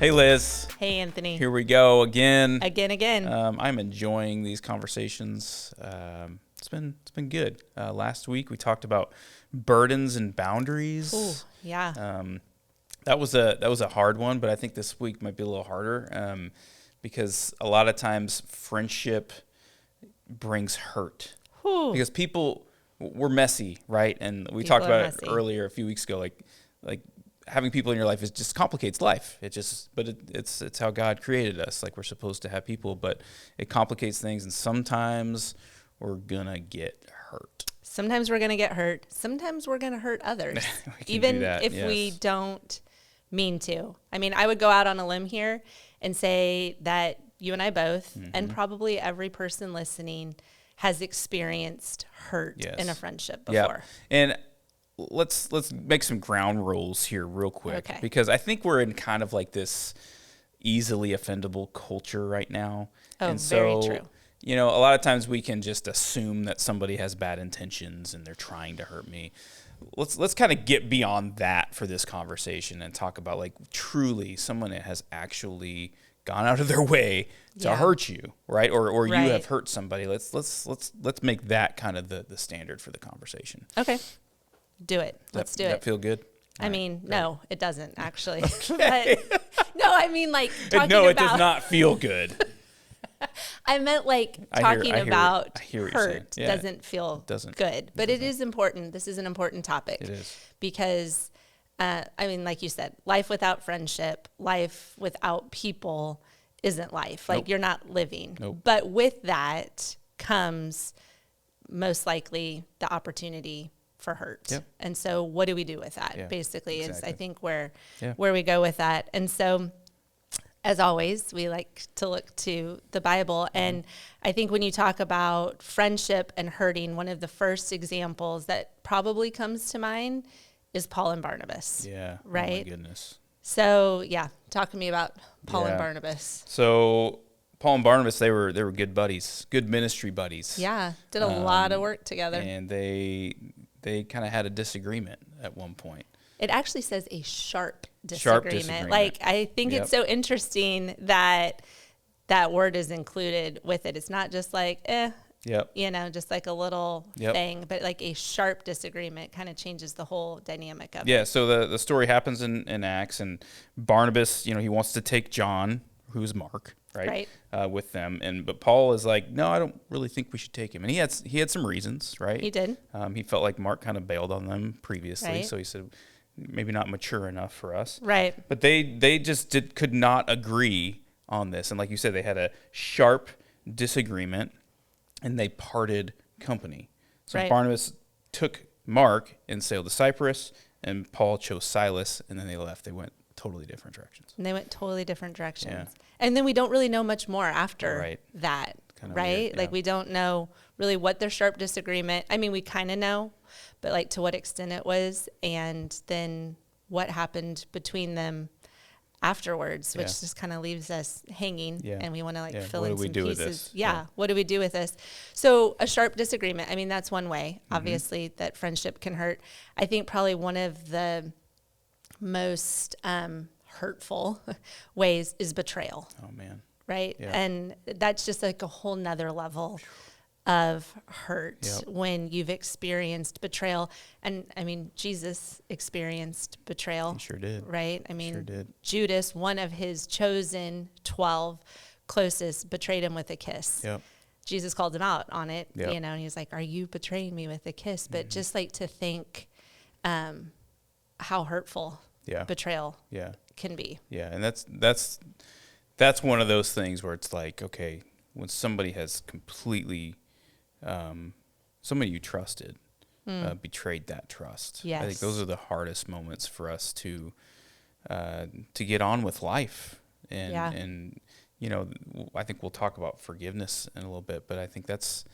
Hey, Liz. Hey, Anthony. Here we go again. Again. I'm enjoying these conversations. It's been good. Last week we talked about burdens and boundaries. Ooh, yeah. That was a hard one, but I think this week might be a little harder because a lot of times friendship brings hurt. Whew. Because we're messy, right? And we People talked are about messy. it earlier a few weeks ago, like having people in your life just complicates life. It's how God created us. Like, we're supposed to have people, but it complicates things, and sometimes we're gonna get hurt. Sometimes we're going to get hurt. Sometimes we're going to hurt others, We can even do that, if we yes. don't mean to. I mean, I would go out on a limb here and say that you and I both, and probably every person listening, has experienced hurt Yes. in a friendship Yeah. before. And let's make some ground rules here real quick, Okay. because I think we're in kind of like this easily offendable culture right now. Oh, and very so, true. You know, a lot of times we can just assume that somebody has bad intentions and they're trying to hurt me. Let's kind of get beyond that for this conversation and talk about, like, truly someone that has actually gone out of their way to Yeah. hurt you, right? Or you Right. have hurt somebody. Let's make that kind of the standard for the conversation. Okay. Do it. Let's do Does it. that feel good? I mean, no, it doesn't actually. Okay. But, no, I mean, like, talking No, it about, does not feel good. I meant, like, I talking hear about I hear what you're saying. hurt Yeah. doesn't feel doesn't. good, but it is important. This is an important topic. It is. Because, I mean, like you said, life without friendship, life without people isn't life. Like, Nope. you're not living. Nope. But with that comes most likely the opportunity for hurt. Yep. And so what do we do with that? Yeah, Basically is, exactly. I think, where Yeah. we go with that. And so, as always, we like to look to the Bible. Mm-hmm. And I think when you talk about friendship and hurting, one of the first examples that probably comes to mind is Paul and Barnabas. Yeah. Oh Right? my goodness. So, yeah, talk to me about Paul Yeah. and Barnabas. So Paul and Barnabas, they were good buddies, good ministry buddies. Yeah, did a lot of work together. And they kind of had a disagreement at one point. It actually says a sharp Sharp disagreement. disagreement. Like, I think Yep. it's so interesting that that word is included with it. It's not just like, Yep. you know, just like a little Yep. thing, but like a sharp disagreement kind of changes the whole dynamic of it. Yeah, so the story happens in Acts, and Barnabas, he wants to take John, who's Mark, right? With them, but Paul is like, no, I don't really think we should take him, and he had some reasons, right? He did. He felt like Mark kind of bailed on them previously, Right. so he said maybe not mature enough for us. Right. But they just could not agree on this, and like you said, they had a sharp disagreement, and they parted company. So Right. Barnabas took Mark and sailed to Cyprus, and Paul chose Silas, and then they left. They went totally different directions. And they went totally different directions. Yeah. And then we don't really know much more after Right. that, Kinda right? weird, Like, yeah. we don't know really what their sharp disagreement, I mean, we kind of know, but like to what extent it was, and then what happened between them afterwards, which Yeah. just kind of leaves us hanging, Yeah. and we want to like Yeah. fill What in do we some do with pieces. this? Yeah. Yeah. What do we do with this? So a sharp disagreement, I mean, that's one way, Mm-hmm. obviously, that friendship can hurt. I think probably one of the most hurtful ways is betrayal, Oh man. right? Yeah. And that's just like a whole nother level of hurt Yep. when you've experienced betrayal. And I mean, Jesus experienced betrayal. He sure did. Right? I mean, Sure did. Judas, one of his chosen 12 closest, betrayed him with a kiss. Yep. Jesus called him out on it, Yep. you know, and he was like, are you betraying me with a kiss? But just like to think how hurtful Yeah. betrayal Yeah. can be. Yeah. And that's one of those things where it's like, okay, when somebody has completely somebody you trusted betrayed that trust. I think Yes. those are the hardest moments for us to get on with life. And Yeah. and I think we'll talk about forgiveness in a little bit, but I think that's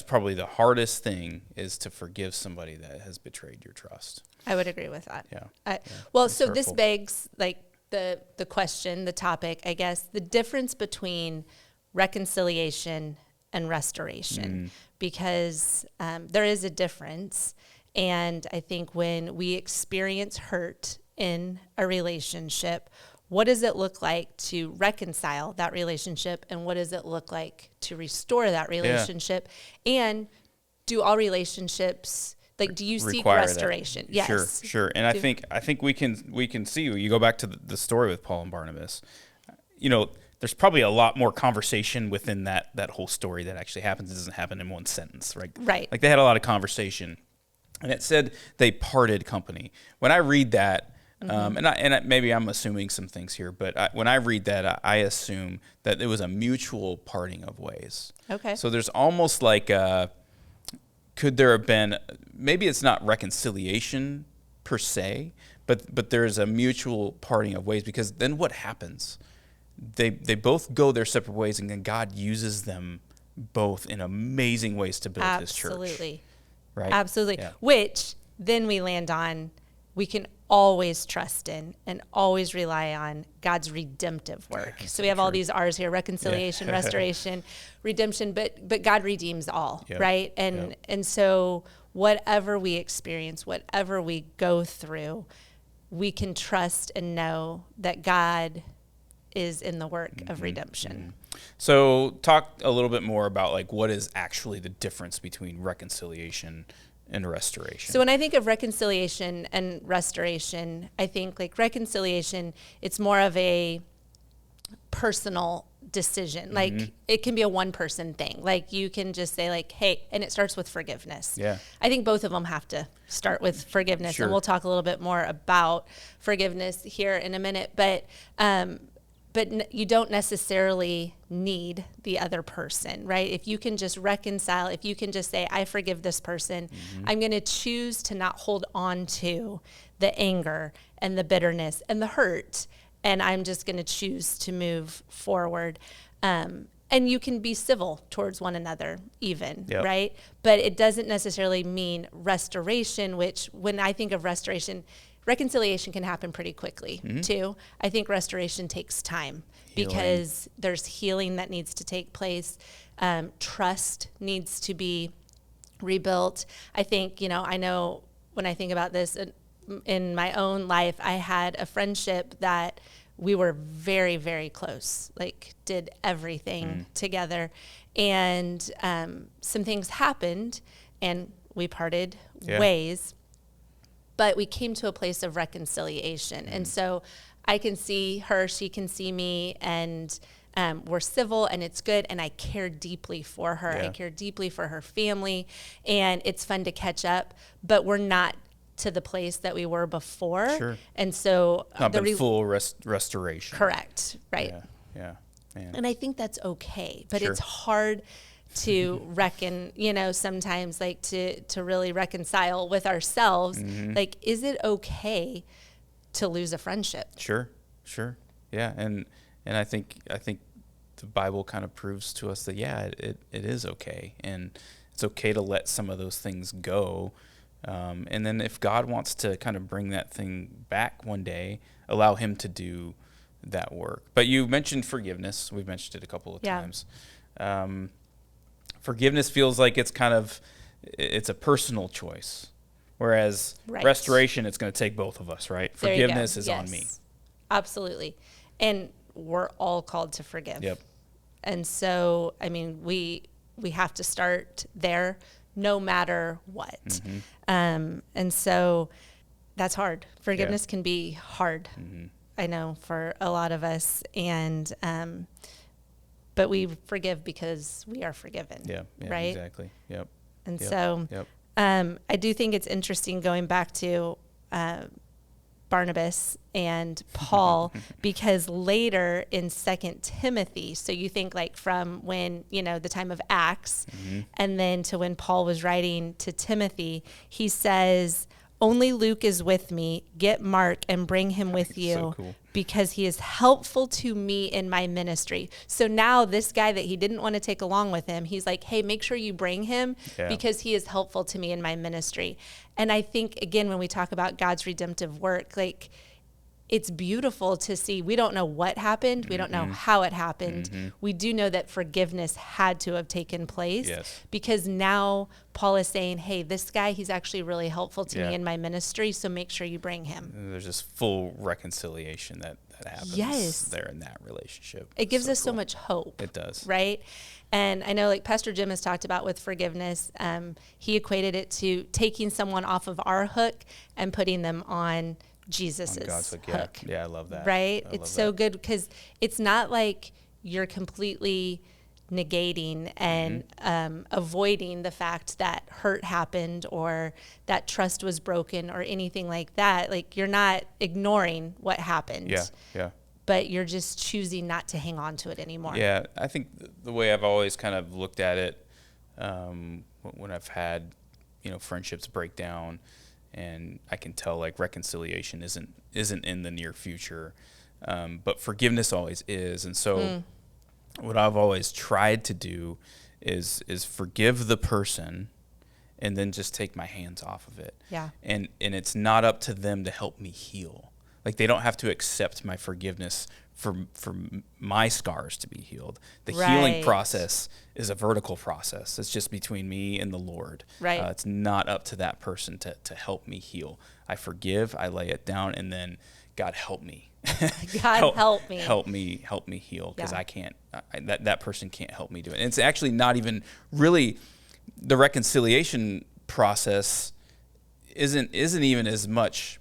probably the hardest thing, is to forgive somebody that has betrayed your trust. I would agree with that. Yeah. Well, It's so this hurtful. begs like the question, the topic, I guess, the difference between reconciliation and restoration, because there is a difference. And I think when we experience hurt in a relationship, what does it look like to reconcile that relationship, and what does it look like to restore that relationship? And do all relationships, like, do you seek restoration? That. Yes. Sure. And I think we can see, you go back to the story with Paul and Barnabas, there's probably a lot more conversation within that whole story that actually happens. It doesn't happen in one sentence, right? Right. Like, they had a lot of conversation, and it said they parted company. When I read that, maybe I'm assuming some things here, but when I read that, I assume that it was a mutual parting of ways. Okay. So there's almost like could there have been, maybe it's not reconciliation per se, but there's a mutual parting of ways, because then what happens? They both go their separate ways, and then God uses them both in amazing ways to build his church. Absolutely. Right? Absolutely. Yeah. Which then we land on, we can always trust in and always rely on God's redemptive work. So we have all these R's here: reconciliation, restoration, redemption, but God redeems all, right? And so whatever we experience, whatever we go through, we can trust and know that God is in the work of redemption. So talk a little bit more about, like, what is actually the difference between reconciliation and restoration. So when I think of reconciliation and restoration, I think, like, reconciliation, it's more of a personal decision. Like, it can be a one person thing. Like, you can just say, like, hey, and it starts with forgiveness. Yeah. I think both of them have to start with forgiveness. Sure. And we'll talk a little bit more about forgiveness here in a minute. But you don't necessarily need the other person, right? If you can just reconcile, if you can just say, I forgive this person, I'm going to choose to not hold on to the anger and the bitterness and the hurt, and I'm just going to choose to move forward. And you can be civil towards one another even, right? But it doesn't necessarily mean restoration, which, when I think of restoration, reconciliation can happen pretty quickly too. I think restoration takes time because there's healing that needs to take place. Trust needs to be rebuilt. I think, I know when I think about this in my own life, I had a friendship that we were very, very close, like, did everything together. And some things happened and we parted ways. But we came to a place of reconciliation. And so I can see her, she can see me, and we're civil, and it's good, and I care deeply for her. I care deeply for her family, and it's fun to catch up, but we're not to the place that we were before. Sure. And so not been full restoration. Correct, right. Yeah. And I think that's okay, but Sure. it's hard to sometimes, like, to really reconcile with ourselves. Like, is it okay to lose a friendship? Sure. Yeah. And I think the Bible kind of proves to us that, it is okay. And it's okay to let some of those things go. And then if God wants to kind of bring that thing back one day, allow him to do that work. But you mentioned forgiveness. We've mentioned it a couple of times. Forgiveness feels like it's a personal choice, whereas restoration, it's going to take both of us, right? Forgiveness is on me. Absolutely. And we're all called to forgive. Yep. And so, I mean, we have to start there no matter what. And so that's hard. Forgiveness can be hard, I know, for a lot of us. And but we forgive because we are forgiven. Yeah, right? Exactly. Yep. And so I do think it's interesting going back to Barnabas and Paul, because later in 2 Timothy, so you think, like, from when, the time of Acts, and then to when Paul was writing to Timothy, he says, only Luke is with me. Get Mark and bring him with you. So cool. Because he is helpful to me in my ministry. So now this guy that he didn't want to take along with him, he's like, hey, make sure you bring him because he is helpful to me in my ministry. And I think, again, when we talk about God's redemptive work, like, it's beautiful to see. We don't know what happened. We don't know how it happened. We do know that forgiveness had to have taken place because now Paul is saying, hey, this guy, he's actually really helpful to me in my ministry, so make sure you bring him. And there's this full reconciliation that that happens Yes. there in that relationship. It gives us so cool. much hope. It does. Right? And I know like Pastor Jim has talked about with forgiveness, he equated it to taking someone off of our hook and putting them on Jesus's God's hook. hook. Yeah, I love that. Right? I It's love so that. good because it's not like you're completely negating and avoiding the fact that hurt happened or that trust was broken or anything like that. Like you're not ignoring what happened. Yeah. But you're just choosing not to hang on to it anymore. Yeah, I think the way I've always kind of looked at it, when I've had, friendships break down, and I can tell like reconciliation isn't in the near future, but forgiveness always is. And so, what I've always tried to do is forgive the person, and then just take my hands off of it. Yeah. And it's not up to them to help me heal. Like they don't have to accept my forgiveness for my scars to be healed. The healing Right. process is a vertical process. It's just between me and the Lord. Right. It's not up to that person to help me heal. I forgive, I lay it down, and then God help me. God help me. Help me heal, because Yeah. I can't. That person can't help me do it. And it's actually not even really the reconciliation process. Isn't even as much.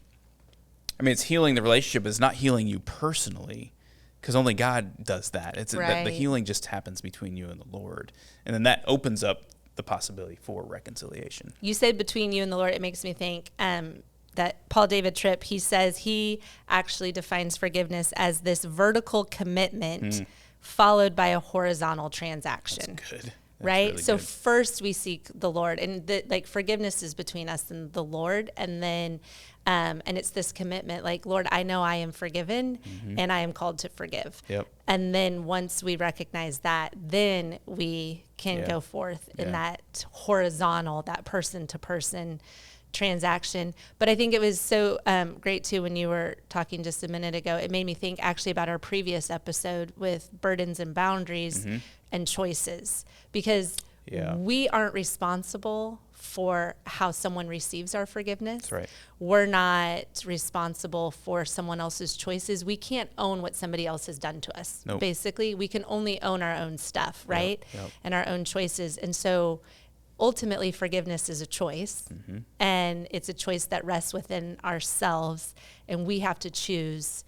I mean, it's healing the relationship. It's not healing you personally, because only God does that. It's the Right. healing just happens between you and the Lord, and then that opens up the possibility for reconciliation. You said between you and the Lord, it makes me think that Paul David Tripp, he says he actually defines forgiveness as this vertical commitment followed by a horizontal transaction. That's good. That's Right? really So good. first we seek the Lord, and forgiveness is between us and the Lord. And then, and it's this commitment, like, Lord, I know I am forgiven and I am called to forgive. Yep. And then once we recognize that, then we can Yeah. go forth in Yeah. that horizontal, that person to person transaction. But I think it was so great too when you were talking just a minute ago. It made me think actually about our previous episode with burdens and boundaries and choices, because Yeah. we aren't responsible for how someone receives our forgiveness. That's right. We're not responsible for someone else's choices. We can't own what somebody else has done to us. Nope. Basically, we can only own our own stuff, right? Yep. And our own choices. And so ultimately forgiveness is a choice, and it's a choice that rests within ourselves, and we have to choose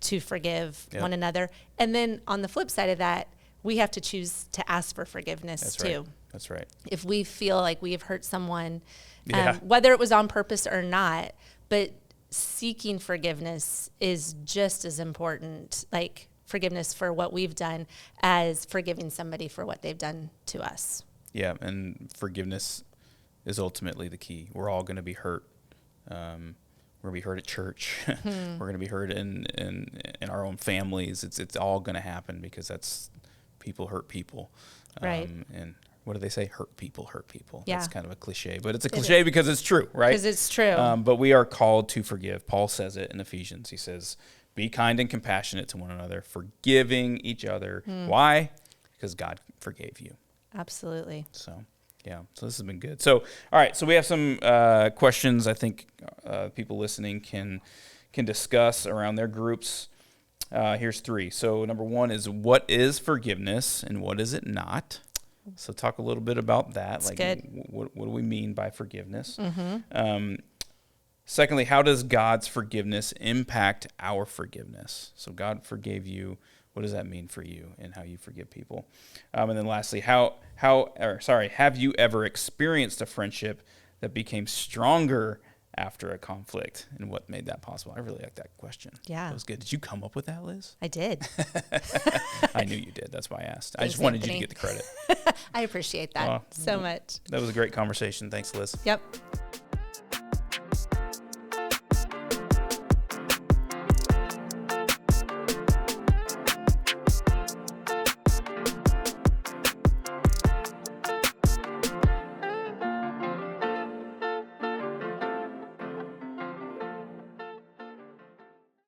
to forgive Yep. one another. And then on the flip side of that, we have to choose to ask for forgiveness That's too. right. That's right. If we feel like we have hurt someone, Yeah. whether it was on purpose or not, but seeking forgiveness is just as important, like forgiveness for what we've done, as forgiving somebody for what they've done to us. Yeah, and forgiveness is ultimately the key. We're all going to be hurt. We're going to be hurt at church. We're going to be hurt in our own families. It's all going to happen, because that's people hurt people. Right. And what do they say? Hurt people hurt people. Yeah. That's kind of a cliche, but it's a cliche because it's true, right? Because it's true. But we are called to forgive. Paul says it in Ephesians. He says, be kind and compassionate to one another, forgiving each other. Why? Because God forgave you. Absolutely. So, yeah. So this has been good. So, all right. So we have some questions I think people listening can discuss around their groups. Here's 3. So number 1 is, what is forgiveness and what is it not? So talk a little bit about that. That's like, good. What do we mean by forgiveness? Secondly, how does God's forgiveness impact our forgiveness? So God forgave you. What does that mean for you and how you forgive people? And then lastly, have you ever experienced a friendship that became stronger after a conflict, and what made that possible? I really like that question. Yeah. That was good. Did you come up with that, Liz? I did. I knew you did. That's why I asked. I Thanks, just wanted Anthony. you to get the credit. I appreciate that Well, so much. That was a great conversation. Thanks, Liz. Yep.